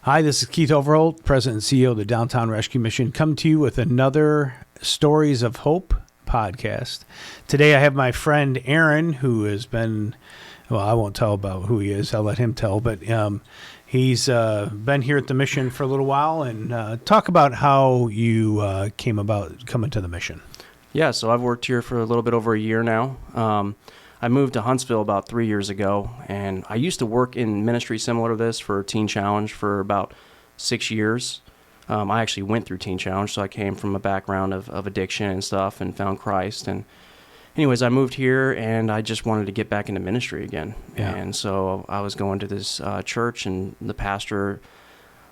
Hi, this is Keith Overholt, President and CEO of the Downtown Rescue Mission, come to you with another Stories of Hope podcast. Today I have my friend Aaron, who has been, well, I won't tell about who he is. I'll let him tell, but he's been here at the mission for a little while, and talk about how you came about coming to the mission. Yeah, so I've worked here for a little bit over a year now. I moved to Huntsville about 3 years ago, and I used to work in ministry similar to this for Teen Challenge for about 6 years. I actually went through Teen Challenge, so I came from a background of addiction and stuff and found Christ. And anyways, I moved here, and I just wanted to get back into ministry again. Yeah. And so I was going to this church, and the pastor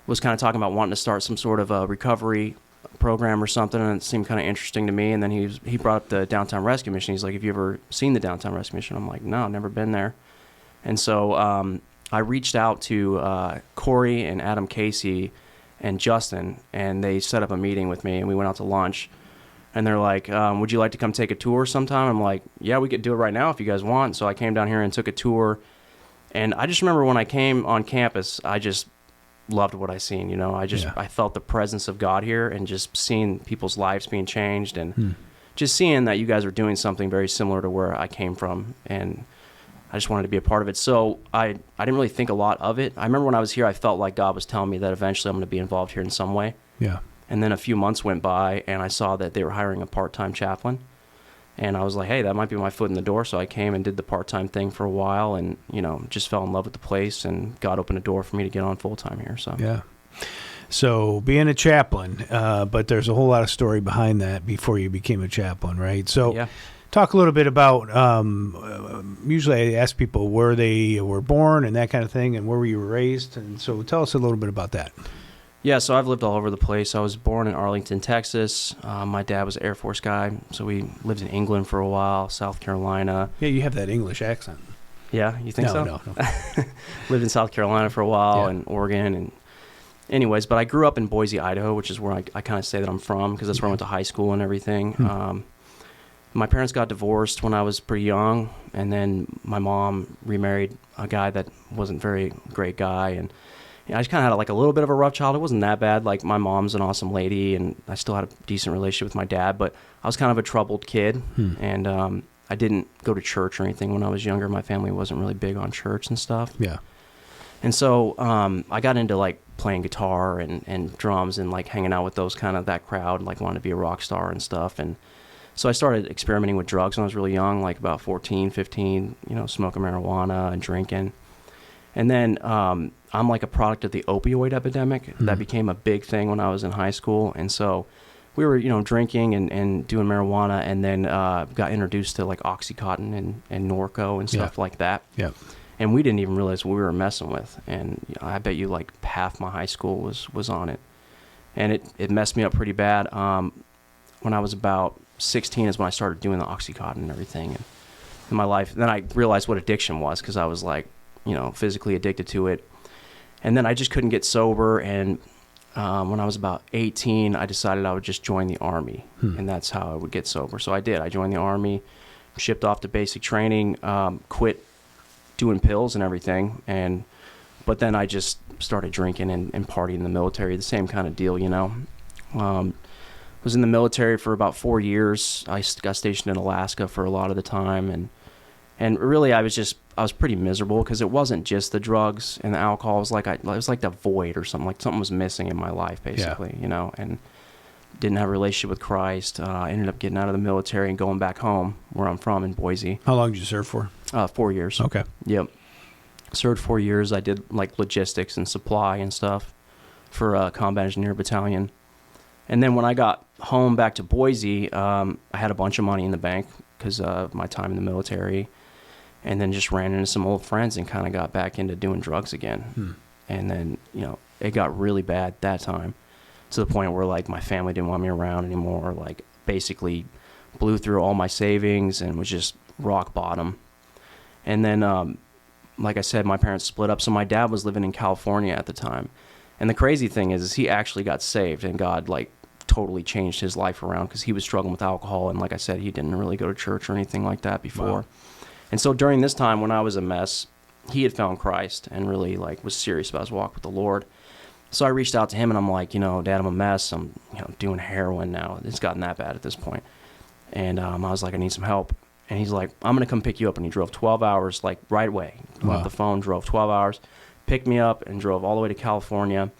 was kind of talking about wanting to start some sort of a recovery program or something, and it seemed kind of interesting to me. And then he brought up the Downtown Rescue Mission. He's like, have you ever seen the Downtown Rescue Mission? I'm like, no, I've never been there. And so I reached out to Corey and Adam Casey and Justin, and they set up a meeting with me, and we went out to lunch. And they're like, would you like to come take a tour sometime? I'm like, yeah, we could do it right now if you guys want. So I came down here and took a tour. And I just remember when I came on campus, I just loved what I seen. I felt the presence of God here, and just seeing people's lives being changed, and just seeing that you guys were doing something very similar to where I came from, and I just wanted to be a part of it. So I didn't really think a lot of it. I remember when I was here, I felt like God was telling me that eventually I'm going to be involved here in some way. Yeah. And then a few months went by, and I saw that they were hiring a part-time chaplain. And I was like, hey, that might be my foot in the door. So I came and did the part-time thing for a while, and, just fell in love with the place, and God opened a door for me to get on full-time here. So yeah. So being a chaplain, but there's a whole lot of story behind that before you became a chaplain, right? So yeah. Talk a little bit about, usually I ask people where they were born and that kind of thing, and where you were raised. And so tell us a little bit about that. Yeah, so I've lived all over the place. I was born in Arlington, Texas. My dad was an Air Force guy, so we lived in England for a while, South Carolina. Yeah, you have that English accent. Yeah, you think so? No. Lived in South Carolina for a while, and Oregon. And anyways, but I grew up in Boise, Idaho, which is where I kind of say that I'm from, because that's where I went to high school and everything. My parents got divorced when I was pretty young, and then my mom remarried a guy that wasn't a very great guy, and I just kind of had a little bit of a rough childhood. It wasn't that bad. My mom's an awesome lady, and I still had a decent relationship with my dad, but I was kind of a troubled kid, and I didn't go to church or anything when I was younger. My family wasn't really big on church and stuff. Yeah. And so I got into playing guitar and drums and hanging out with those that crowd, wanted to be a rock star and stuff. And so I started experimenting with drugs when I was really young, about 14, 15, smoking marijuana and drinking. And then I'm a product of the opioid epidemic. That became a big thing when I was in high school. And so we were, drinking and doing marijuana, and then got introduced to Oxycontin and Norco and stuff like that. Yeah. And we didn't even realize what we were messing with. And I bet you half my high school was on it. And it messed me up pretty bad. When I was about 16 is when I started doing the Oxycontin and everything in my life. And then I realized what addiction was, because I was physically addicted to it. And then I just couldn't get sober. And when I was about 18, I decided I would just join the Army. And that's how I would get sober. So I did. I joined the Army, shipped off to basic training, quit doing pills and everything. But then I just started drinking and partying in the military, the same kind of deal, was in the military for about 4 years. I got stationed in Alaska for a lot of the time, and really I was pretty miserable, because it wasn't just the drugs and the alcohol. It was like the void or something. Something was missing in my life, basically. And didn't have a relationship with Christ. I ended up getting out of the military and going back home, where I'm from, in Boise. How long did you serve for? 4 years. Okay. Yep. Served 4 years. I did logistics and supply and stuff for a combat engineer battalion. And then when I got home back to Boise, I had a bunch of money in the bank because of my time in the military, and then just ran into some old friends and kind of got back into doing drugs again. And then, it got really bad that time, to the point where my family didn't want me around anymore, basically blew through all my savings and was just rock bottom. And then, like I said, my parents split up, so my dad was living in California at the time. And the crazy thing is he actually got saved, and God totally changed his life around, because he was struggling with alcohol, and like I said, he didn't really go to church or anything like that before. Wow. And so during this time when I was a mess, he had found Christ and really was serious about his walk with the Lord. So I reached out to him and I'm like, Dad, I'm a mess. I'm, doing heroin now. It's gotten that bad at this point. And I was like, I need some help. And he's like, I'm going to come pick you up. And he drove 12 hours, like right away. Went the phone, drove 12 hours, picked me up and drove all the way to California.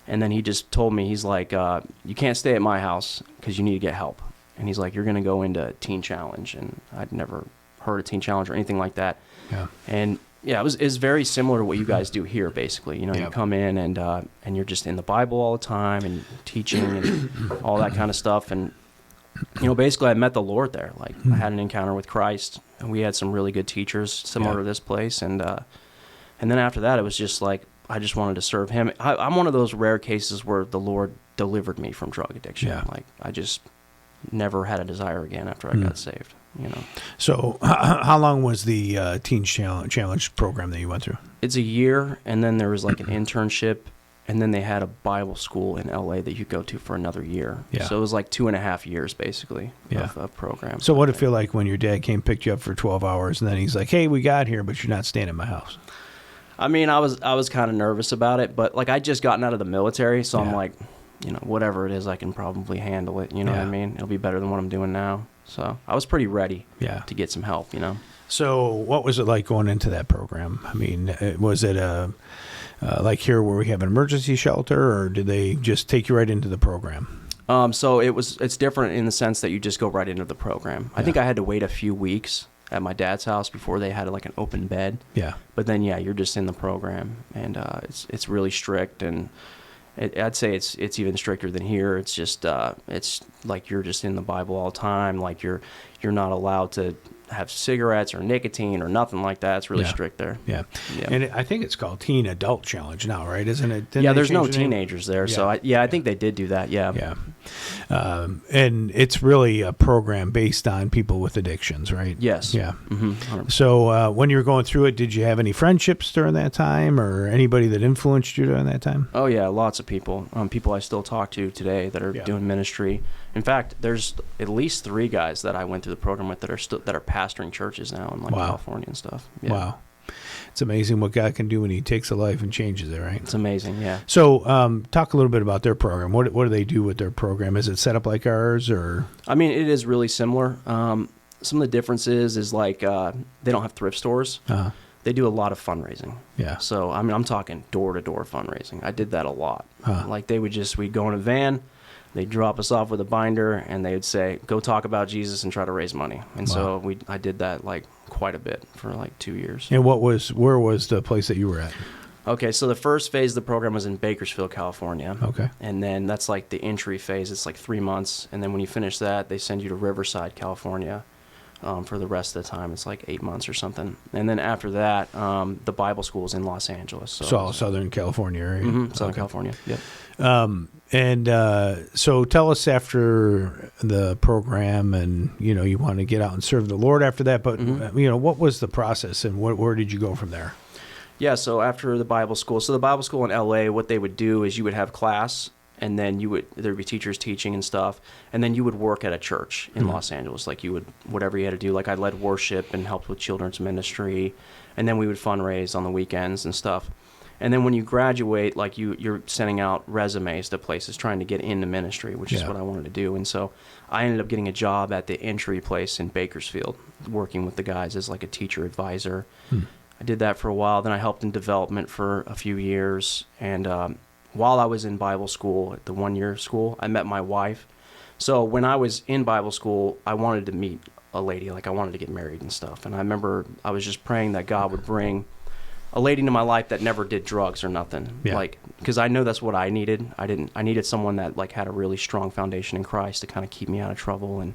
And then he just told me, he's like, you can't stay at my house because you need to get help. And he's like, you're going to go into Teen Challenge. And I'd never heard of Teen Challenge or anything like that. Yeah. And yeah, it's very similar to what you guys do here, basically. You come in and you're just in the Bible all the time and teaching and all that kind of stuff. And, basically I met the Lord there. Like I had an encounter with Christ and we had some really good teachers similar to this place. And then after that, it was just like, I just wanted to serve him. I'm one of those rare cases where the Lord delivered me from drug addiction. Yeah. Like I just never had a desire again after I got saved. So how long was the Teen Challenge program that you went through? It's a year, and then there was like an internship, and then they had a Bible school in LA that you go to for another year. Yeah. So it was like 2.5 years basically of a program. So what did it feel like when your dad came picked you up for 12 hours and then he's like, hey, we got here, but you're not staying at my house? I mean, I was kind of nervous about it, but like I just gotten out of the military, so I'm like, whatever it is, I can probably handle it. You know what I mean? It'll be better than what I'm doing now. So I was pretty ready to get some help, So what was it like going into that program? I mean, was it like here where we have an emergency shelter, or did they just take you right into the program? So it's different in the sense that you just go right into the program. I think I had to wait a few weeks at my dad's house before they had like an open bed. Yeah. But then, you're just in the program, and it's really strict, and I'd say it's even stricter than here. It's just it's like you're just in the Bible all the time. Like you're not allowed to have cigarettes or nicotine or nothing like that. It's really strict there. Yeah. And I think it's called Teen Adult Challenge now, right? Isn't it? There's no teenagers there. So I think they did do that. Yeah. Yeah. And it's really a program based on people with addictions, right? Yes. Yeah. Mm-hmm. So when you were going through it, did you have any friendships during that time, or anybody that influenced you during that time? Oh yeah, lots of people. People I still talk to today that are doing ministry. In fact, there's at least 3 guys that I went through the program with that are pastoring churches now in California and stuff. Yeah. Wow. It's amazing what God can do when he takes a life and changes it, right? It's amazing, yeah. So talk a little bit about their program. What do they do with their program? Is it set up like ours, or? I mean, it is really similar. Some of the differences is like they don't have thrift stores. Uh-huh. They do a lot of fundraising. Yeah. So, I mean, I'm talking door-to-door fundraising. I did that a lot. Uh-huh. Like we'd go in a van, they'd drop us off with a binder, and they would say, go talk about Jesus and try to raise money. And so I did that like quite a bit for like 2 years. And where was the place that you were at? Okay, so the first phase of the program was in Bakersfield, California. Okay. And then that's like the entry phase. It's like 3 months. And then when you finish that, they send you to Riverside, California. For the rest of the time. It's like 8 months or something. And then after that, the Bible school is in Los Angeles. So Southern California area? Mm-hmm, Southern California, yep. So tell us after the program and, you want to get out and serve the Lord after that, but, what was the process and where did you go from there? Yeah, so after the Bible school, the Bible school in LA, what they would do is you would have class, and then there'd be teachers teaching and stuff, and then you would work at a church in Los Angeles. Like you would, whatever you had to do, like I led worship and helped with children's ministry, and then we would fundraise on the weekends and stuff. And then when you graduate, like you're sending out resumes to places trying to get into ministry, which is what I wanted to do. And so I ended up getting a job at the entry place in Bakersfield, working with the guys as like a teacher advisor. I did that for a while. Then I helped in development for a few years. And while I was in Bible school, at the 1-year school, I met my wife. So when I was in Bible school, I wanted to meet a lady. Like I wanted to get married and stuff. And I remember I was just praying that God would bring a lady into my life that never did drugs or nothing. Yeah. Like, because I know that's what I needed. I needed someone that like had a really strong foundation in Christ to kind of keep me out of trouble. And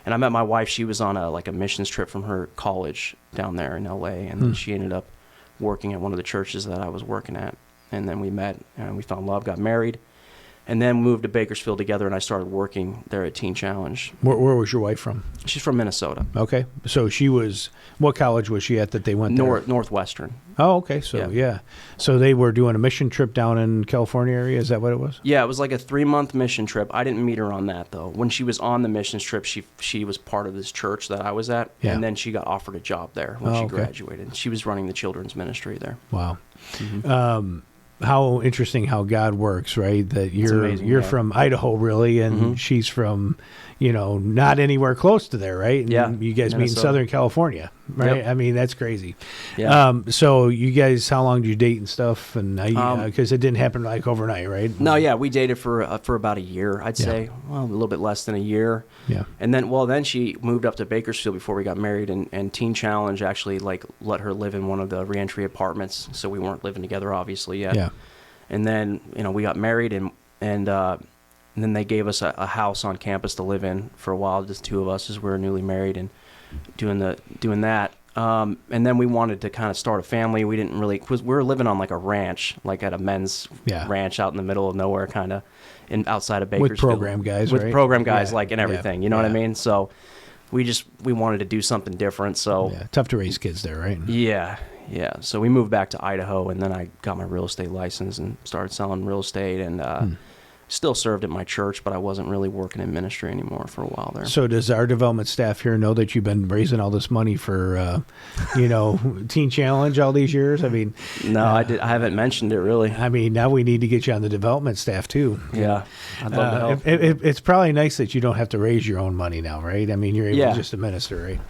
I met my wife. She was on a missions trip from her college down there in LA, and then she ended up working at one of the churches that I was working at. And then we met and we found love, got married, and then moved to Bakersfield together, and I started working there at Teen Challenge. Where was your wife from? She's from Minnesota. Okay. So what college was she at that they went there? Northwestern. Oh, okay. So, yeah. So they were doing a mission trip down in California area? Is that what it was? Yeah, it was like a 3-month mission trip. I didn't meet her on that, though. When she was on the missions trip, she was part of this church that I was at, and then she got offered a job there when she graduated. She was running the children's ministry there. Wow. Mm-hmm. how interesting how God works, right? That you're amazing, you're yeah. from Idaho, really, and she's from, not anywhere close to there, right? And Yeah, you guys meet in Minnesota. Southern California, right? Yep. I mean, that's crazy. Yeah. So you guys, how long did you date and stuff? And because it didn't happen like overnight, right? No, yeah, we dated for about a year, I'd say. Well, a little bit less than a year. Yeah. And then she moved up to Bakersfield before we got married, and Teen Challenge actually let her live in one of the reentry apartments, so we weren't living together obviously yet. Yeah. And then we got married, and then they gave us a house on campus to live in for a while, just two of us as we were newly married and doing that. And then we wanted to kind of start a family. We didn't really, because we were living on like a ranch, like at a men's ranch out in the middle of nowhere, kind of outside of Bakersfield. With program guys, with right? program guys, Yeah. and everything. You know what I mean? So we wanted to do something different. So tough to raise kids there, right? yeah. So we moved back to Idaho, and then I got my real estate license and started selling real estate, and still served at my church, but I wasn't really working in ministry anymore for a while there. So does our development staff here know that you've been raising all this money for, Teen Challenge all these years? I mean, No, I haven't mentioned it really. I mean, now we need to get you on the development staff too. Yeah, I'd love to help. It's probably nice that you don't have to raise your own money now, right? I mean, you're able to just to minister, right?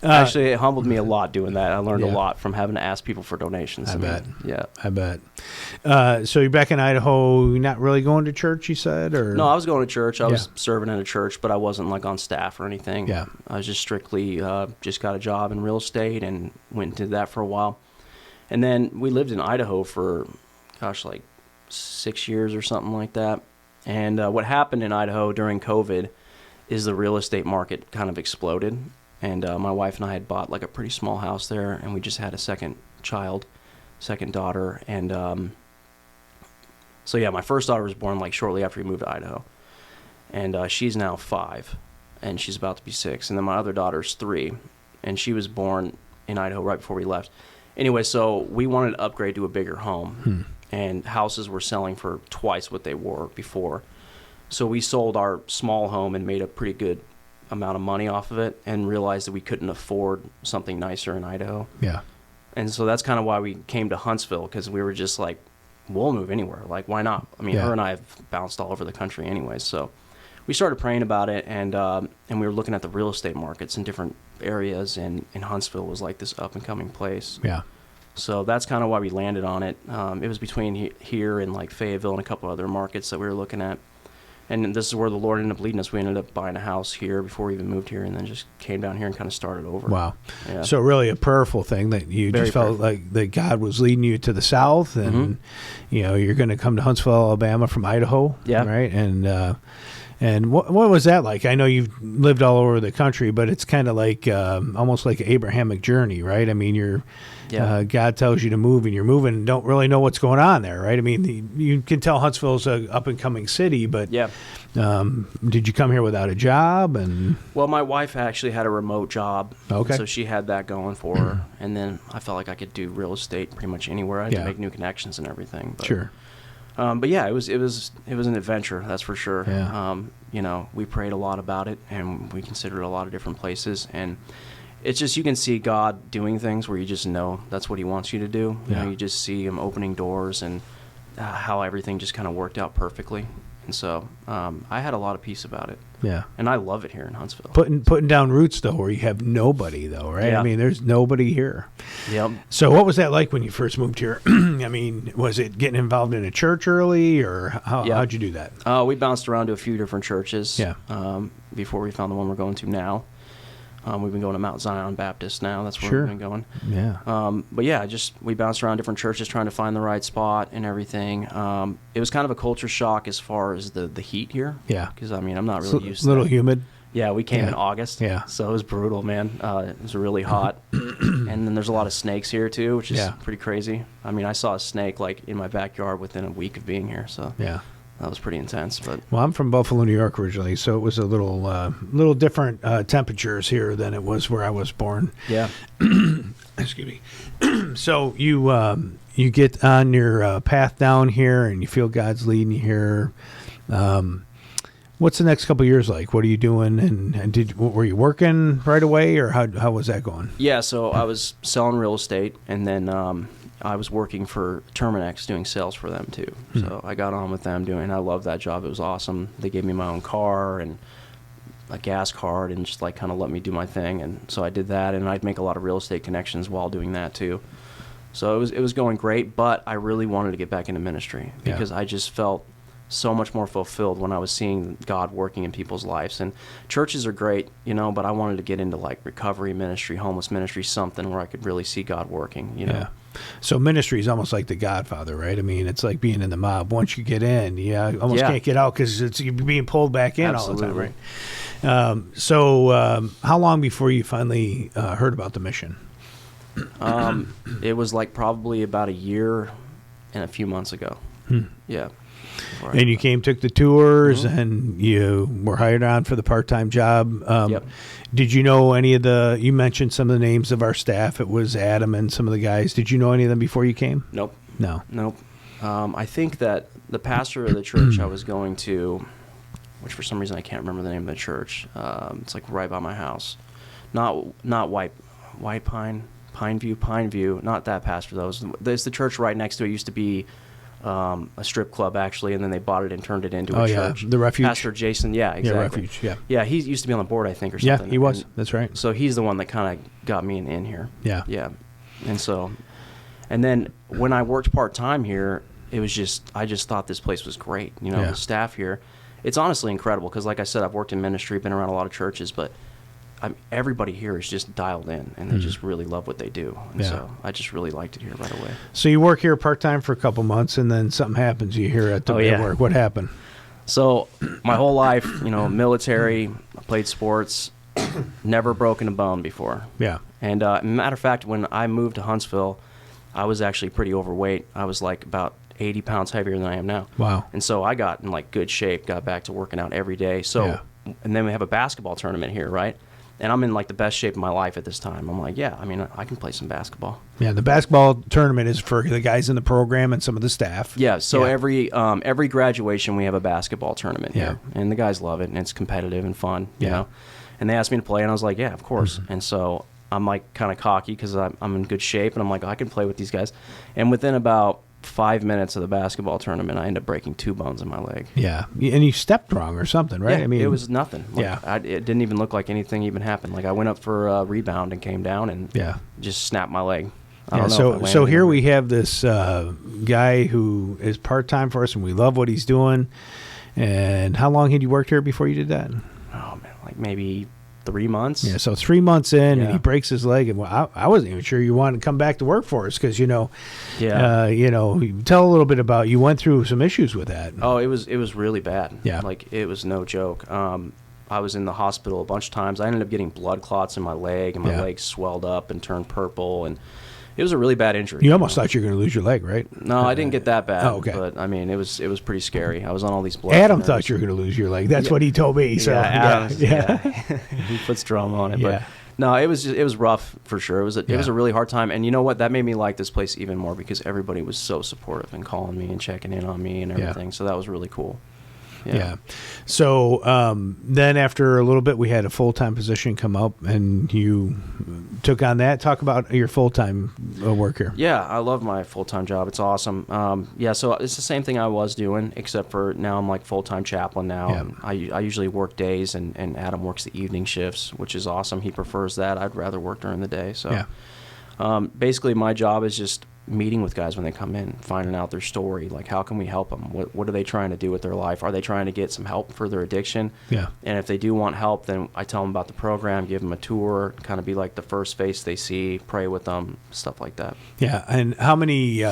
Actually, it humbled me a lot doing that. I learned a Yeah. lot from having to ask people for donations. I bet. Yeah. I bet. So you're back in Idaho, you're not really going to church, you said? Or No, I was going to church. I was serving in a church, but I wasn't like on staff or anything. Yeah. I was just strictly just got a job in real estate and went and did that for a while. And then we lived in Idaho for, like 6 years or something like that. And what happened in Idaho during COVID is the real estate market kind of exploded. And my wife and I had bought like a pretty small house there, and we just had a second daughter. And so yeah, my first daughter was born like shortly after we moved to Idaho. And she's now 5, and she's about to be 6. And then my other daughter's 3, and she was born in Idaho right before we left. Anyway, so we wanted to upgrade to a bigger home, and houses were selling for twice what they were before. So we sold our small home and made a pretty good amount of money off of it, and realized that we couldn't afford something nicer in Idaho. Yeah. And so that's kind of why we came to Huntsville, because we were just like, we'll move anywhere. Like, why not? I mean, her and I have bounced all over the country anyway. So we started praying about it, and we were looking at the real estate markets in different areas, and Huntsville was like this up-and-coming place. Yeah. So that's kind of why we landed on it. It was between here and like Fayetteville and a couple other markets that we were looking at. And this is where the Lord ended up leading us. We ended up buying a house here before we even moved here, and then just came down here and kind of started over. Wow. Yeah. So really a prayerful thing that you Very just felt prayerful. like that God was leading you to the south, and you're going to come to Huntsville, Alabama from Idaho, right? And what was that like? I know you've lived all over the country, but it's kind of like almost like an Abrahamic journey, right? I mean, God tells you to move, and you're moving and don't really know what's going on there, right? I mean, you can tell Huntsville's a up-and-coming city, but did you come here without a job? And well, my wife actually had a remote job, so she had that going for her. And then I felt like I could do real estate pretty much anywhere. I had to make new connections and everything. But, sure. But yeah, it was an adventure, that's for sure. Yeah. We prayed a lot about it, and we considered a lot of different places, and it's just, you can see God doing things where you just know that's what he wants you to do. You just see him opening doors, and how everything just kind of worked out perfectly. And so I had a lot of peace about it. Yeah. And I love it here in Huntsville. Putting down roots, though, where you have nobody, though, right? Yeah. I mean, there's nobody here. Yep. So what was that like when you first moved here? I mean, was it getting involved in a church early, or how'd you do that? We bounced around to a few different churches before we found the one we're going to now. We've been going to Mount Zion Baptist now. That's where we've been going. Yeah. But yeah, we bounced around different churches trying to find the right spot and everything. It was kind of a culture shock as far as the heat here. Yeah. Because, I mean, I'm not really used to it. A little that. humid. Yeah, we came in August. Yeah. So it was brutal, man. It was really hot. And then there's a lot of snakes here, too, which is pretty crazy. I mean, I saw a snake, like, in my backyard within a week of being here. So yeah. That was pretty intense. But well, I'm from Buffalo, New York originally, so it was a little different temperatures here than it was where I was born. Yeah. Excuse me. So you get on your path down here, and you feel God's leading you here. What's the next couple of years like? What are you doing? And were you working right away, or how was that going? Yeah, so I was selling real estate, and then I was working for Terminex doing sales for them too. So I got on with them and I loved that job. It was awesome. They gave me my own car and a gas card and just like kind of let me do my thing. And so I did that, and I'd make a lot of real estate connections while doing that too. So it was going great, but I really wanted to get back into ministry because I just felt so much more fulfilled when I was seeing God working in people's lives. And churches are great, you know, but I wanted to get into like recovery ministry, homeless ministry, something where I could really see God working, you know. Yeah. So ministry is almost like the Godfather, right? I mean, it's like being in the mob. Once you get in, you almost can't get out because you're being pulled back in all the time, right? So how long before you finally heard about the mission? It was like probably about a year and a few months ago. Yeah. And you took the tours, and you were hired on for the part-time job. Did you know any of you mentioned some of the names of our staff. It was Adam and some of the guys. Did you know any of them before you came? Nope. No. I think that the pastor of the church I was going to, which for some reason I can't remember the name of the church. It's like right by my house. Not White Pineview. Not that pastor though. There's the church right next to it. Used to be a strip club actually, and then they bought it and turned it into a church. The Refuge. Pastor Jason, exactly. Yeah, Refuge, Yeah, he used to be on the board, I think, or something. Yeah, he was. That's right. So he's the one that kind of got me in here. Yeah. And then when I worked part-time here, it was I just thought this place was great. You know, the staff here, it's honestly incredible because like I said, I've worked in ministry, been around a lot of churches, but everybody here is just dialed in, and they just really love what they do. And so I just really liked it here right away. So you work here part-time for a couple months, and then something happens. You hear at work. What happened? So my whole life, you know, military, I played sports, never broken a bone before. Yeah. And matter of fact, when I moved to Huntsville, I was actually pretty overweight. I was like about 80 pounds heavier than I am now. Wow. And so I got in like good shape, got back to working out every day. So, and then we have a basketball tournament here, right? And I'm in like the best shape of my life at this time. I'm like, I can play some basketball. Yeah, the basketball tournament is for the guys in the program and some of the staff. Yeah, so every graduation we have a basketball tournament here, and the guys love it, and it's competitive and fun, you know. And they asked me to play, and I was like, yeah, of course. And so I'm like kind of cocky because I'm in good shape, and I'm like, I can play with these guys. And within about 5 minutes of the basketball tournament, I ended up breaking 2 bones in my leg. Yeah, and you stepped wrong or something, right? Yeah, I mean, it was nothing. Like, it didn't even look like anything even happened. Like I went up for a rebound and came down and just snapped my leg. I don't know. So here we have this guy who is part-time for us, and we love what he's doing. And how long had you worked here before you did that? Oh man, like maybe 3 months. Yeah, so 3 months in, and he breaks his leg, and I wasn't even sure you wanted to come back to work for us because tell a little bit about you went through some issues with that. Oh, it was really bad. Yeah, like it was no joke. I was in the hospital a bunch of times. I ended up getting blood clots in my leg, and my leg swelled up and turned purple, and it was a really bad injury. You almost thought you were going to lose your leg, right? No, I didn't get that bad. Oh, okay. But I mean, it was pretty scary. I was on all these blood. Adam thought you were going to lose your leg. That's what he told me. So he puts drama on it. But no, it was rough for sure. It was a really hard time. And you know what? That made me like this place even more because everybody was so supportive and calling me and checking in on me and everything. So that was really cool. Yeah. So then after a little bit, we had a full-time position come up, and you took on that. Talk about your full-time work here. Yeah, I love my full-time job. It's awesome. So it's the same thing I was doing, except for now I'm like full-time chaplain now. Yeah. And I usually work days, and Adam works the evening shifts, which is awesome. He prefers that. I'd rather work during the day. So basically my job is just meeting with guys when they come in, finding out their story, like how can we help them, what are they trying to do with their life, are they trying to get some help for their addiction, and if they do want help, then I tell them about the program, give them a tour, kind of be like the first face they see, pray with them, stuff like that. And how many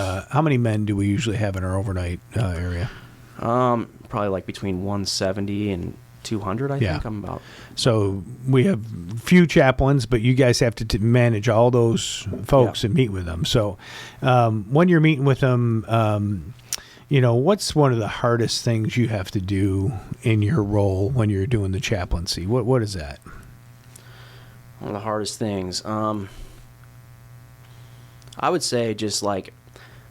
men do we usually have in our overnight area? Probably like between 170 and 200, I think I'm about. So we have few chaplains, but you guys have to manage all those folks and meet with them. So when you're meeting with them, what's one of the hardest things you have to do in your role when you're doing the chaplaincy? What is that? One of the hardest things, I would say just like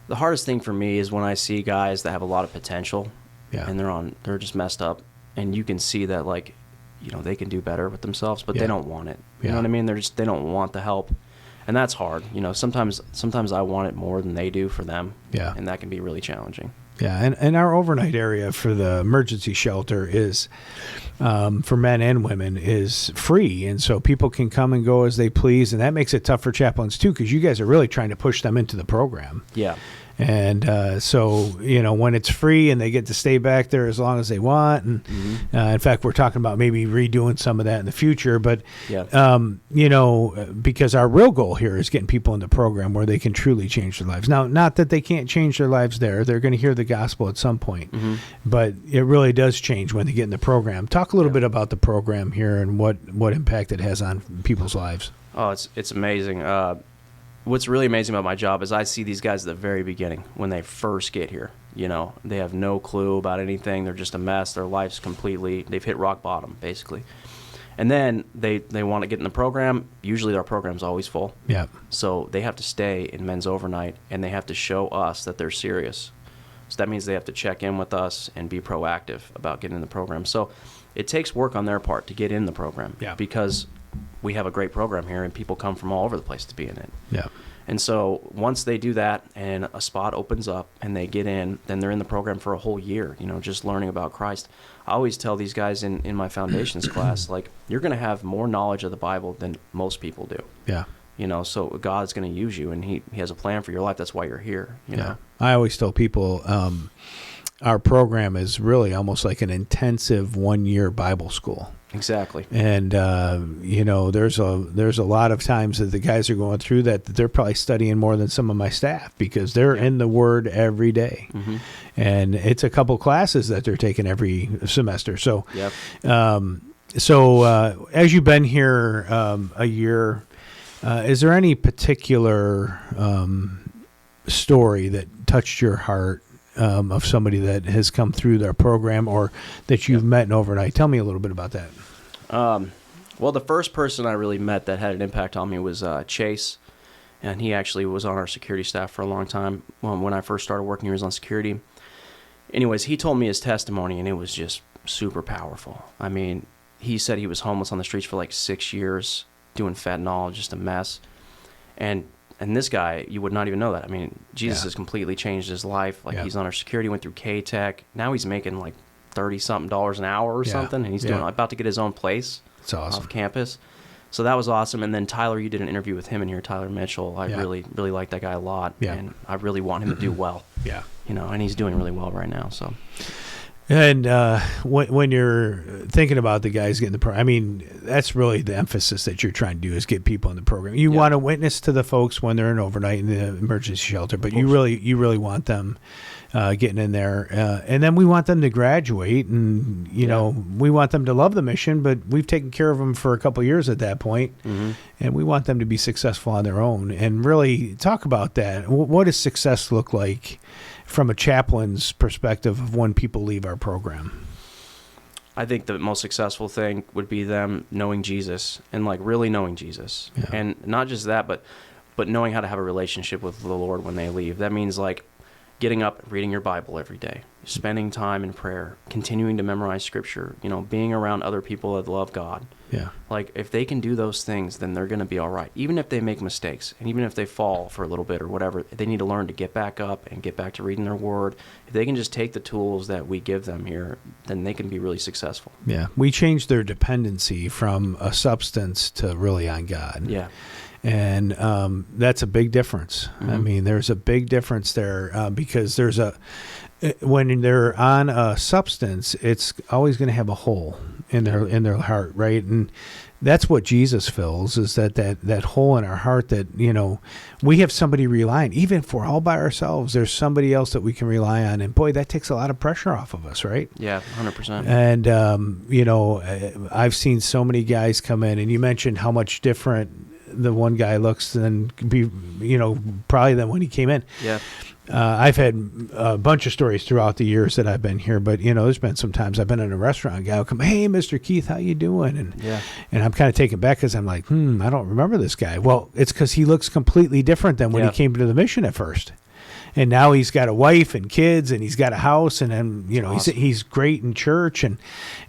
the hardest thing for me is when I see guys that have a lot of potential and they're just messed up. And you can see that, like, they can do better with themselves, but they don't want it. You know what I mean? They don't want the help. And that's hard. Sometimes I want it more than they do for them. Yeah. And that can be really challenging. Yeah, and our overnight area for the emergency shelter is, for men and women, is free. And so people can come and go as they please. And that makes it tough for chaplains, too, because you guys are really trying to push them into the program. Yeah. And so, when it's free and they get to stay back there as long as they want. And in fact, we're talking about maybe redoing some of that in the future. But, because our real goal here is getting people in the program where they can truly change their lives. Now, not that they can't change their lives there. They're going to hear the gospel at some point. But it really does change when they get in the program. Talk a little bit about the program here and what impact it has on people's lives. Oh, it's amazing. What's really amazing about my job is I see these guys at the very beginning when they first get here. They have no clue about anything. They're just a mess. Their life's they've hit rock bottom, basically. And then they want to get in the program. Usually our program's always full. Yeah. So they have to stay in men's overnight, and they have to show us that they're serious. So that means they have to check in with us and be proactive about getting in the program. So it takes work on their part to get in the program. Yeah. Because we have a great program here, and people come from all over the place to be in it. Yeah. And so once they do that and a spot opens up and they get in, then they're in the program for a whole year, just learning about Christ. I always tell these guys in my foundations class, you're going to have more knowledge of the Bible than most people do. Yeah. So God's going to use you, and he has a plan for your life. That's why you're here, know. I always tell people our program is really almost like an intensive 1-year Bible school. Exactly. And there's a lot of times that the guys are going through that they're probably studying more than some of my staff because they're in the Word every day. And it's a couple classes that they're taking every semester. So, as you've been here a year, is there any particular story that touched your heart? Of somebody that has come through their program or that you've met in overnight. Tell me a little bit about that. Well, the first person I really met that had an impact on me was Chase, and he actually was on our security staff for a long time. When I first started working, he was on security. Anyways, he told me his testimony, and it was just super powerful. I mean, he said he was homeless on the streets for 6 years, doing fentanyl, just a mess. And this guy, you would not even know that. I mean, Jesus has completely changed his life. He's on our security, went through K-Tech. Now he's making $30-something an hour or something, and he's about to get his own place. That's awesome. Off campus. So that was awesome. And then Tyler, you did an interview with him in here, Tyler Mitchell. I really, really like that guy a lot, and I really want him to do well. And he's doing really well right now. So. And when you're thinking about the guys getting the program, I mean, that's really the emphasis that you're trying to do is get people in the program. You want to witness to the folks when they're in overnight in the emergency shelter, but you really want them getting in there. And then we want them to graduate, and, we want them to love the mission, but we've taken care of them for a couple of years at that point, and we want them to be successful on their own. And really talk about that. What does success look like from a chaplain's perspective of when people leave our program? I think the most successful thing would be them knowing Jesus and really knowing Jesus. And not just that, but knowing how to have a relationship with the Lord when they leave. That means getting up, reading your Bible every day, spending time in prayer, continuing to memorize scripture, being around other people that love God. If they can do those things, then they're going to be all right. Even if they make mistakes, and even if they fall for a little bit or whatever, they need to learn to get back up and get back to reading their word. If they can just take the tools that we give them here, then they can be really successful. We changed their dependency from a substance to really on God. And that's a big difference. I mean, there's a big difference there because when they're on a substance, it's always going to have a hole in their heart, right? And that's what Jesus fills, is that hole in our heart that, we have somebody relying. Even if we're all by ourselves, there's somebody else that we can rely on. And boy, that takes a lot of pressure off of us, right? 100%. And, I've seen so many guys come in, and you mentioned how much different the one guy looks than probably than when he came in. I've had a bunch of stories throughout the years that I've been here, but there's been some times I've been in a restaurant, guy will come, "Hey, Mr. Keith, how you doing?" And I'm kind of taken back because I'm like, I don't remember this guy. Well, it's because he looks completely different than when he came to the mission at first. and now he's got a wife and kids, and he's got a house, and then Awesome. he's great in church, and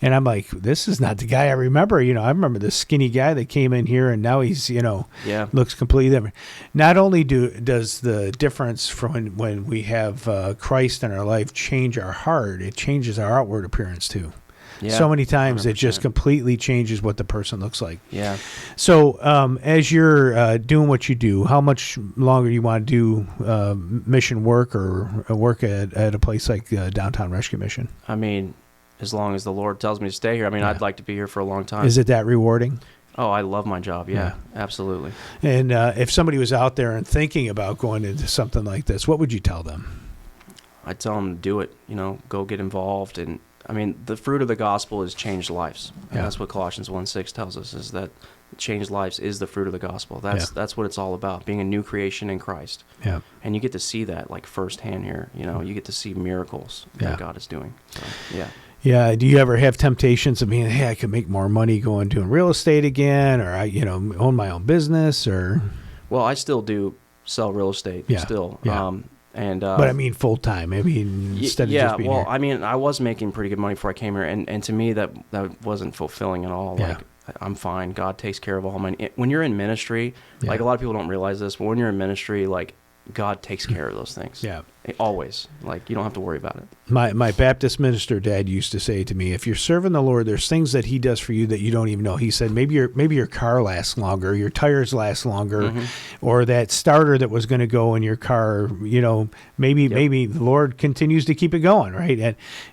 I'm like, this is not the guy I remember. I remember the skinny guy that came in here, and now he's Yeah. looks completely different. Not only does the difference from when we have Christ in our life change our heart, it changes our outward appearance too. Yeah. So many times it 100%. just completely changes what the person looks like. Yeah. So as you're doing what you do, how much longer you want to do mission work or work at a place like Downtown Rescue Mission? I mean, as long as the Lord tells me to stay here. I mean, Yeah. I'd like to be here for a long time. Is it that rewarding? Oh, I love my job. Yeah, absolutely. And if somebody was out there and thinking about going into something like this, what would you tell them? I'd tell them to do it, go get involved. And I mean, the fruit of the gospel is changed lives. And Yeah. that's what Colossians 1:6 tells us, is that changed lives is the fruit of the gospel. That's what it's all about, being a new creation in Christ. Yeah. And you get to see that like firsthand here. You get to see miracles Yeah. that God is doing. So, yeah. Yeah. Do you ever have temptations of being, hey, I could make more money going doing real estate again, or I, own my own business, or? Well, I still do sell real estate Yeah. still. Yeah. But I mean, full time. I mean, instead of yeah, just being well, here. I mean, I was making pretty good money before I came here, and to me that wasn't fulfilling at all. Yeah. Like, I'm fine. God takes care of all mine. When you're in ministry, Yeah. like a lot of people don't realize this, but when you're in ministry, like God takes care of those things. Yeah. Always. Like, you don't have to worry about it. My Baptist minister dad used to say to me, if you're serving the Lord, there's things that he does for you that you don't even know. He said, maybe your car lasts longer, your tires last longer, Mm-hmm. or that starter that was going to go in your car, maybe the Lord continues to keep it going, right?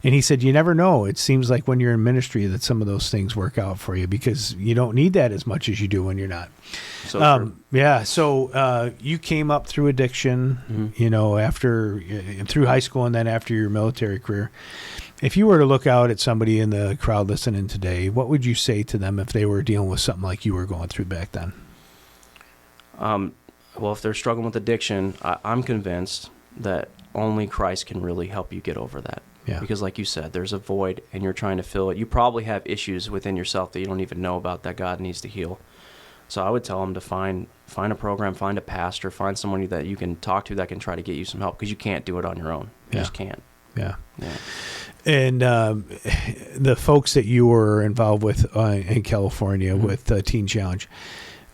And he said, you never know. It seems like when you're in ministry that some of those things work out for you because you don't need that as much as you do when you're not. So true. Yeah. So you came up through addiction, after through high school and then after your military career. If you were to look out at somebody in the crowd listening today, what would you say to them if they were dealing with something like you were going through back then? Well, if they're struggling with addiction, I'm convinced that only Christ can really help you get over that. Yeah. Because like you said, there's a void and you're trying to fill it. You probably have issues within yourself that you don't even know about that God needs to heal. So I would tell them to find a program, find a pastor, find somebody that you can talk to that can try to get you some help, because you can't do it on your own. You just can't. Yeah. Yeah. And the folks that you were involved with in California with Teen Challenge,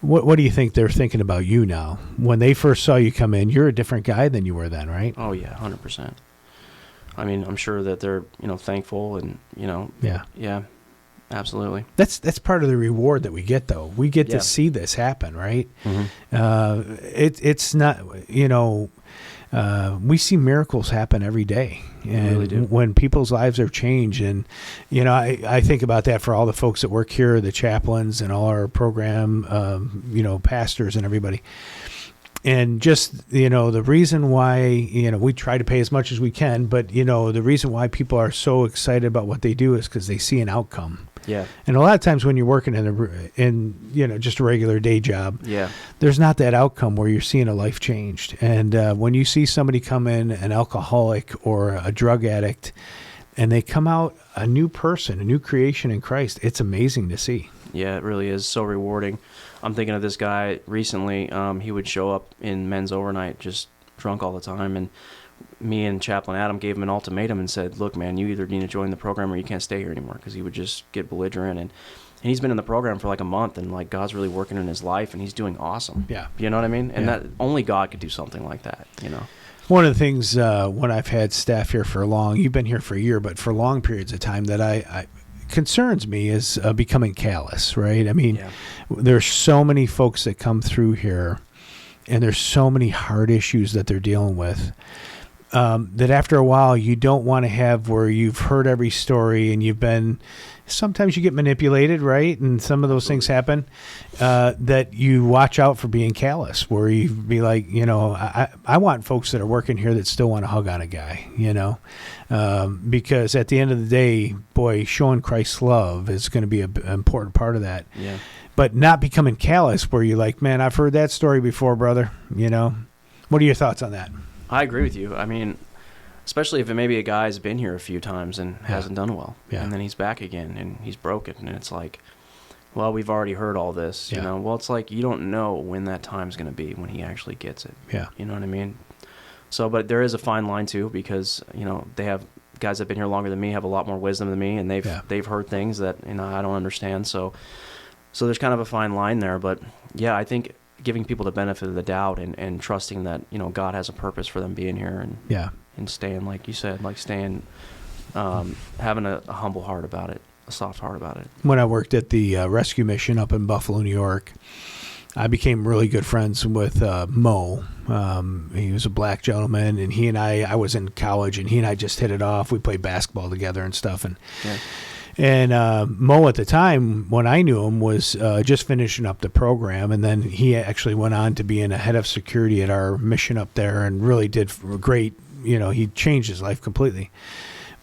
what do you think they're thinking about you now? When they first saw you come in, you're a different guy than you were then, right? Oh yeah, 100%. I mean, I'm sure that they're thankful and yeah, absolutely. That's part of the reward that we get, though. We get Yeah. to see this happen, right? Mm-hmm. It's not, we see miracles happen every day, and really do. when people's lives are changed, and I think about that for all the folks that work here, the chaplains and all our program, pastors and everybody. And just, the reason why, we try to pay as much as we can, but, the reason why people are so excited about what they do is because they see an outcome. Yeah. And a lot of times when you're working in just a regular day job, Yeah. there's not that outcome where you're seeing a life changed. And when you see somebody come in, an alcoholic or a drug addict, and they come out a new person, a new creation in Christ, it's amazing to see. Yeah, it really is so rewarding. I'm thinking of this guy recently. He would show up in men's overnight just drunk all the time, and me and Chaplain Adam gave him an ultimatum and said, look, man, you either need to join the program or you can't stay here anymore, because he would just get belligerent. And he's been in the program for like a month, and like God's really working in his life, and he's doing awesome. Yeah. You know what I mean? And Yeah. that only God could do something like that, One of the things when I've had staff here for you've been here for a year, but for long periods of time that I concerns me is becoming callous, right? I mean, Yeah. there's so many folks that come through here, and there's so many hard issues that they're dealing with, that after a while you don't want to have where you've heard every story and sometimes you get manipulated, right? And some of those things happen, that you watch out for being callous, where you be like, I want folks that are working here that still want to hug on a guy, because at the end of the day, boy, showing Christ's love is going to be an important part of that. Yeah. But not becoming callous where you're like, man, I've heard that story before, brother. What are your thoughts on that? I agree with you. I mean, especially if maybe a guy's been here a few times and hasn't done well, and then he's back again and he's broken, and it's like, well, we've already heard all this, Well, it's like you don't know when that time's going to be when he actually gets it. Yeah. You know what I mean? So, but there is a fine line too, because they have guys that have been here longer than me, have a lot more wisdom than me, and they've heard things that I don't understand. So there's kind of a fine line there. But yeah, I think giving people the benefit of the doubt and trusting that God has a purpose for them being here, and staying, like you said, having a humble heart about it, a soft heart about it. When I worked at the rescue mission up in Buffalo, New York, I became really good friends with Mo. He was a black gentleman, and he and I was in college, and he and I just hit it off. We played basketball together and stuff. And Mo at the time, when I knew him, was just finishing up the program, and then he actually went on to being a head of security at our mission up there, and really did great. He changed his life completely.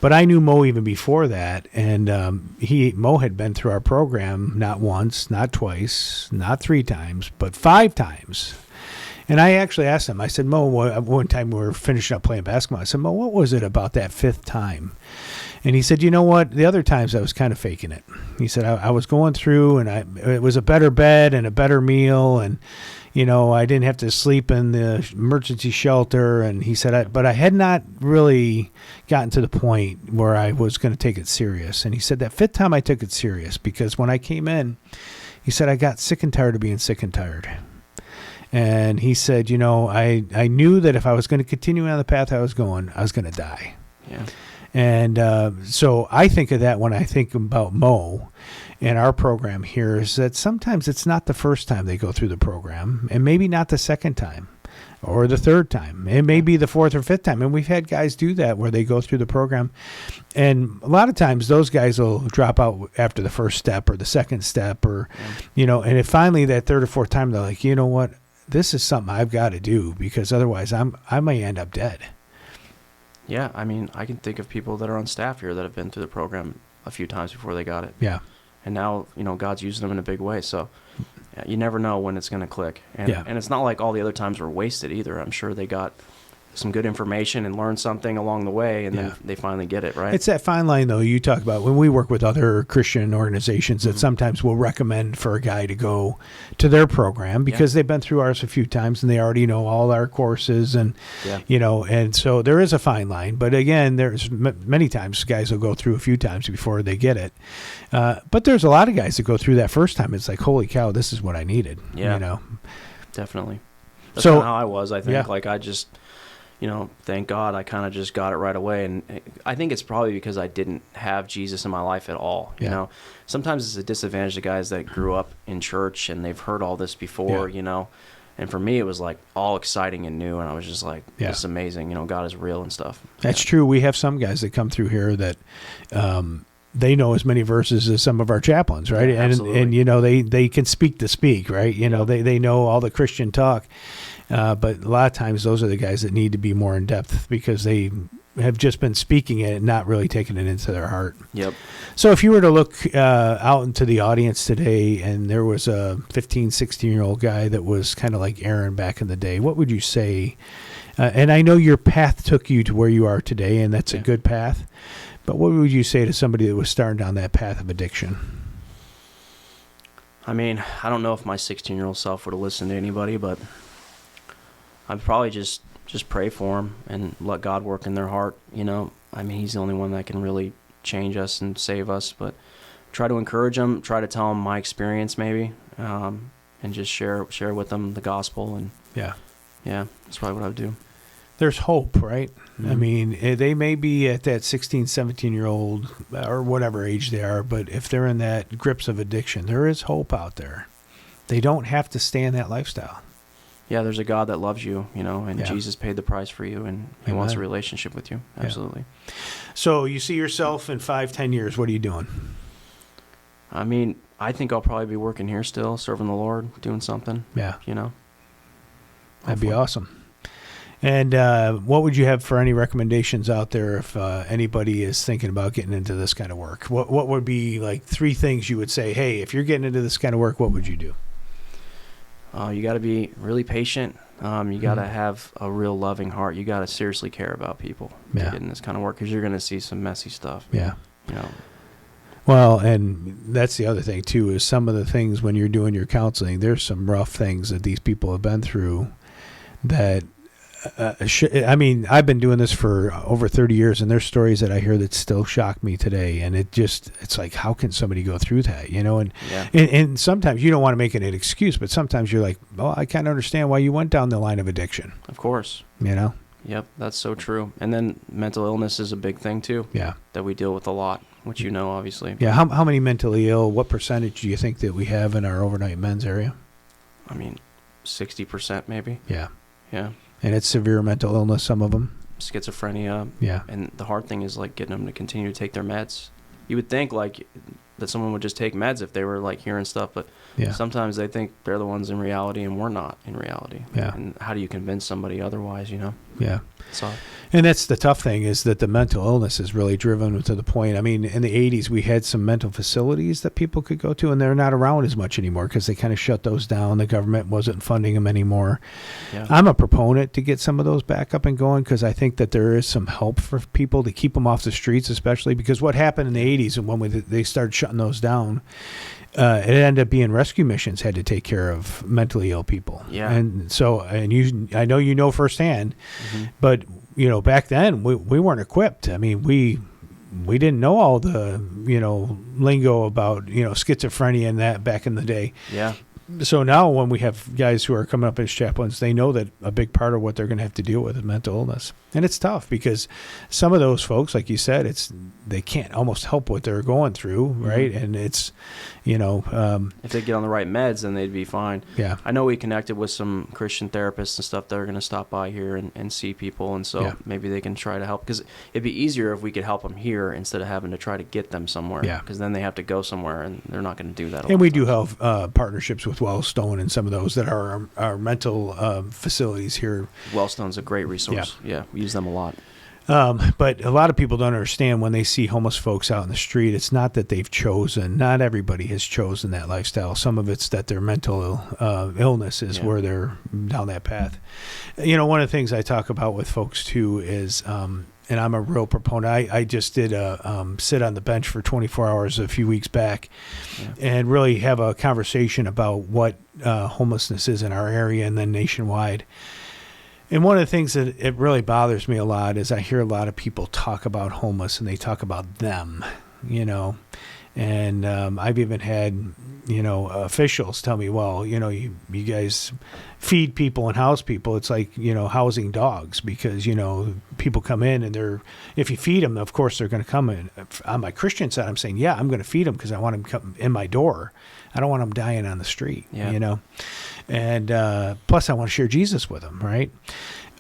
But I knew Mo even before that, and Mo had been through our program not once, not twice, not 3 times, but 5 times. And I actually asked him, I said, Mo, one time we were finishing up playing basketball, I said, Mo, what was it about that 5th time? And he said, you know what, the other times I was kind of faking it. He said, I was going through, and it was a better bed and a better meal, and I didn't have to sleep in the emergency shelter. And he said, but I had not really gotten to the point where I was going to take it serious. And he said that 5th time I took it serious, because when I came in, he said, I got sick and tired of being sick and tired. And he said, I knew that if I was going to continue on the path I was going to die. Yeah. And so I think of that when I think about Mo and our program here, is that sometimes it's not the first time they go through the program, and maybe not the 2nd time or the 3rd time. It may be the 4th or 5th time. And we've had guys do that where they go through the program. And a lot of times those guys will drop out after the 1st step or the 2nd step, or, and if finally that 3rd or 4th time, they're like, you know what, this is something I've got to do, because otherwise I may end up dead. Yeah, I mean, I can think of people that are on staff here that have been through the program a few times before they got it. Yeah. And now, God's using them in a big way. So you never know when it's going to click. And it's not like all the other times were wasted either. I'm sure they got some good information and learn something along the way, and then they finally get it, right? It's that fine line, though, you talk about when we work with other Christian organizations that sometimes we'll recommend for a guy to go to their program because they've been through ours a few times and they already know all our courses, and and so there is a fine line. But again, there's many times guys will go through a few times before they get it. But there's a lot of guys that go through that first time. It's like, holy cow, this is what I needed. Yeah, definitely. That's kind of how I was, I think. Like, I just... thank God I kind of just got it right away. And I think it's probably because I didn't have Jesus in my life at all. Sometimes it's a disadvantage to guys that grew up in church and they've heard all this before, and for me, it was like all exciting and new. And I was just like, this is amazing. God is real and stuff. That's true. We have some guys that come through here that, they know as many verses as some of our chaplains, right? Yeah, and they can speak to speak, right? They know all the Christian talk. But a lot of times those are the guys that need to be more in depth because they have just been speaking it and not really taking it into their heart. Yep. So if you were to look out into the audience today and there was a 15, 16-year-old guy that was kind of like Aaron back in the day, what would you say? And I know your path took you to where you are today, and that's a good path. But what would you say to somebody that was starting down that path of addiction? I mean, I don't know if my 16-year-old self would have listened to anybody, but I'd probably just pray for them and let God work in their heart. I mean, he's the only one that can really change us and save us, but try to encourage them, try to tell them my experience maybe, and just share with them the gospel. And that's probably what I would do. There's hope, right? Mm-hmm. I mean, they may be at that 16, 17-year-old or whatever age they are, but if they're in that grips of addiction, there is hope out there. They don't have to stay in that lifestyle. Yeah, there's a God that loves you, and Jesus paid the price for you, and he wants a relationship with you. Absolutely. Yeah. So you see yourself in 5-10 years, what are you doing? I mean, I think I'll probably be working here still, serving the Lord, doing something. Yeah. That'd be Hopefully. awesome. And what would you have for any recommendations out there if anybody is thinking about getting into this kind of work? What would be like 3 things you would say, hey, if you're getting into this kind of work, what would you do? You got to be really patient. You got to have a real loving heart. You got to seriously care about people to get in this kind of work, because you're going to see some messy stuff. Yeah. Well, and that's the other thing, too, is some of the things when you're doing your counseling, there's some rough things that these people have been through that I mean, I've been doing this for over 30 years, and there's stories that I hear that still shock me today. And it's like, how can somebody go through that, you know? And sometimes you don't want to make it an excuse, but sometimes you're like, well, I kind of understand why you went down the line of addiction. Of course. You know? Yep, that's so true. And then mental illness is a big thing too. Yeah. That we deal with a lot, which you know, obviously. Yeah. How many mentally ill, what percentage do you think that we have in our overnight men's area? I mean, 60% maybe. Yeah. Yeah. And it's severe mental illness, some of them. Schizophrenia. Yeah. And the hard thing is like getting them to continue to take their meds. You would think like that someone would just take meds if they were like hearing stuff, but sometimes they think they're the ones in reality and we're not in reality. Yeah. And how do you convince somebody otherwise, you know? Yeah. So. And that's the tough thing, is that the mental illness is really driven to the point. I mean, in the 80s, we had some mental facilities that people could go to, and they're not around as much anymore because they kind of shut those down. The government wasn't funding them anymore. Yeah. I'm a proponent to get some of those back up and going because I think that there is some help for people to keep them off the streets, especially because what happened in the 80s and when they started shutting those down, it ended up being rescue missions had to take care of mentally ill people. Yeah. And so, I know you know firsthand, but you know, back then we weren't equipped. I mean, we didn't know all the, you know, lingo about, you know, schizophrenia and that back in the day. Yeah. So now when we have guys who are coming up as chaplains, they know that a big part of what they're going to have to deal with is mental illness. And it's tough because some of those folks, like you said, they can't almost help what they're going through, right? And it's, you know... if they get on the right meds, then they'd be fine. Yeah. I know we connected with some Christian therapists and stuff that are going to stop by here and see people, and so maybe they can try to help. Because it'd be easier if we could help them here instead of having to try to get them somewhere. Yeah. Because then they have to go somewhere, and they're not going to do that. And we do have partnerships with Wellstone and some of those that are our mental facilities here. Wellstone's a great resource. Yeah, we use them a lot. But a lot of people don't understand when they see homeless folks out in the street, it's not that they've chosen. Not everybody has chosen that lifestyle. Some of it's that their mental illness is where they're down that path. You know, one of the things I talk about with folks too is, and I'm a real proponent. I just did a sit on the bench for 24 hours a few weeks back and really have a conversation about what homelessness is in our area and then nationwide. And one of the things that it really bothers me a lot is I hear a lot of people talk about homeless and they talk about them, you know. And I've even had, you know, officials tell me, well, you know, you guys feed people and house people. It's like, you know, housing dogs because, you know, people come in and if you feed them, of course, they're going to come in. On my Christian side, I'm saying, yeah, I'm going to feed them because I want them to come in my door. I don't want them dying on the street, you know. And plus, I want to share Jesus with them, right?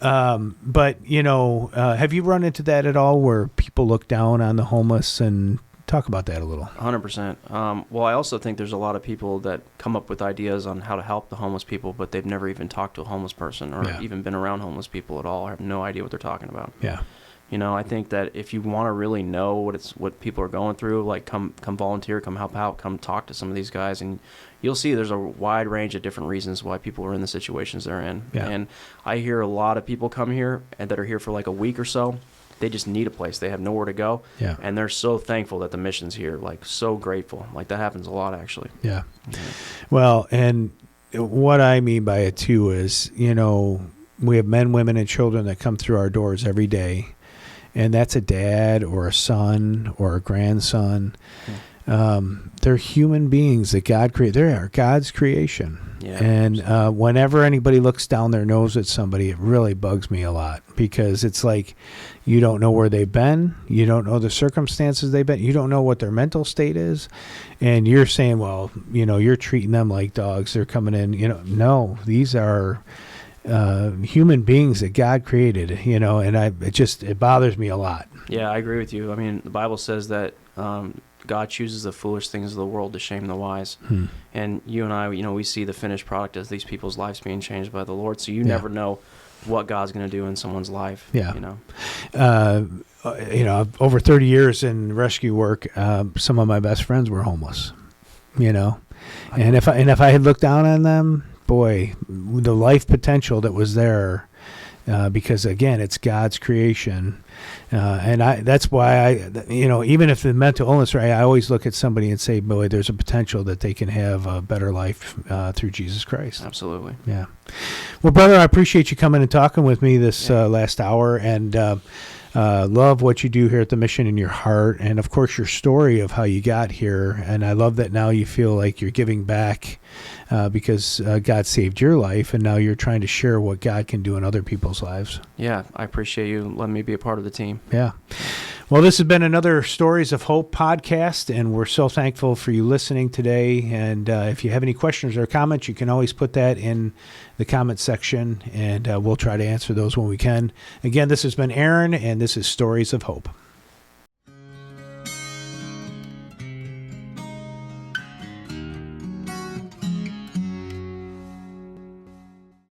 But, you know, have you run into that at all where people look down on the homeless? And talk about that a little. 100%. Well, I also think there's a lot of people that come up with ideas on how to help the homeless people, but they've never even talked to a homeless person or even been around homeless people at all. I have no idea what they're talking about. Yeah. You know, I think that if you want to really know what people are going through, like come volunteer, come help out, come talk to some of these guys, and you'll see there's a wide range of different reasons why people are in the situations they're in. Yeah. And I hear a lot of people come here and that are here for like a week or so. They just need a place. They have nowhere to go. Yeah. And they're so thankful that the mission's here, like so grateful. Like that happens a lot, actually. Yeah. Well, and what I mean by it too is, you know, we have men, women, and children that come through our doors every day. And that's a dad or a son or a grandson. They're human beings that God created. They are God's creation. Yeah, and whenever anybody looks down their nose at somebody, it really bugs me a lot because it's like you don't know where they've been. You don't know the circumstances they've been. You don't know what their mental state is. And you're saying, well, you know, you're treating them like dogs. They're coming in. You know, no, these are human beings that God created, you know, and it bothers me a lot. Yeah, I agree with you. I mean, the Bible says that God chooses the foolish things of the world to shame the wise. And you and I, you know, we see the finished product as these people's lives being changed by the Lord. So you never know what God's going to do in someone's life. Yeah. You know, over 30 years in rescue work, some of my best friends were homeless, you know, and if I had looked down on them, boy, the life potential that was there, because again, it's God's creation. That's why even if the mental illness, right, I always look at somebody and say, boy, there's a potential that they can have a better life through Jesus Christ. Absolutely. Yeah. Well, brother, I appreciate you coming and talking with me this last hour, and love what you do here at the mission in your heart, and of course your story of how you got here. And I love that now you feel like you're giving back because God saved your life, and now you're trying to share what God can do in other people's lives. Yeah, I appreciate you letting me be a part of the team. Yeah. Well, this has been another Stories of Hope podcast, and we're so thankful for you listening today. And if you have any questions or comments, you can always put that in the comment section, and we'll try to answer those when we can. Again, this has been Aaron, and this is Stories of Hope.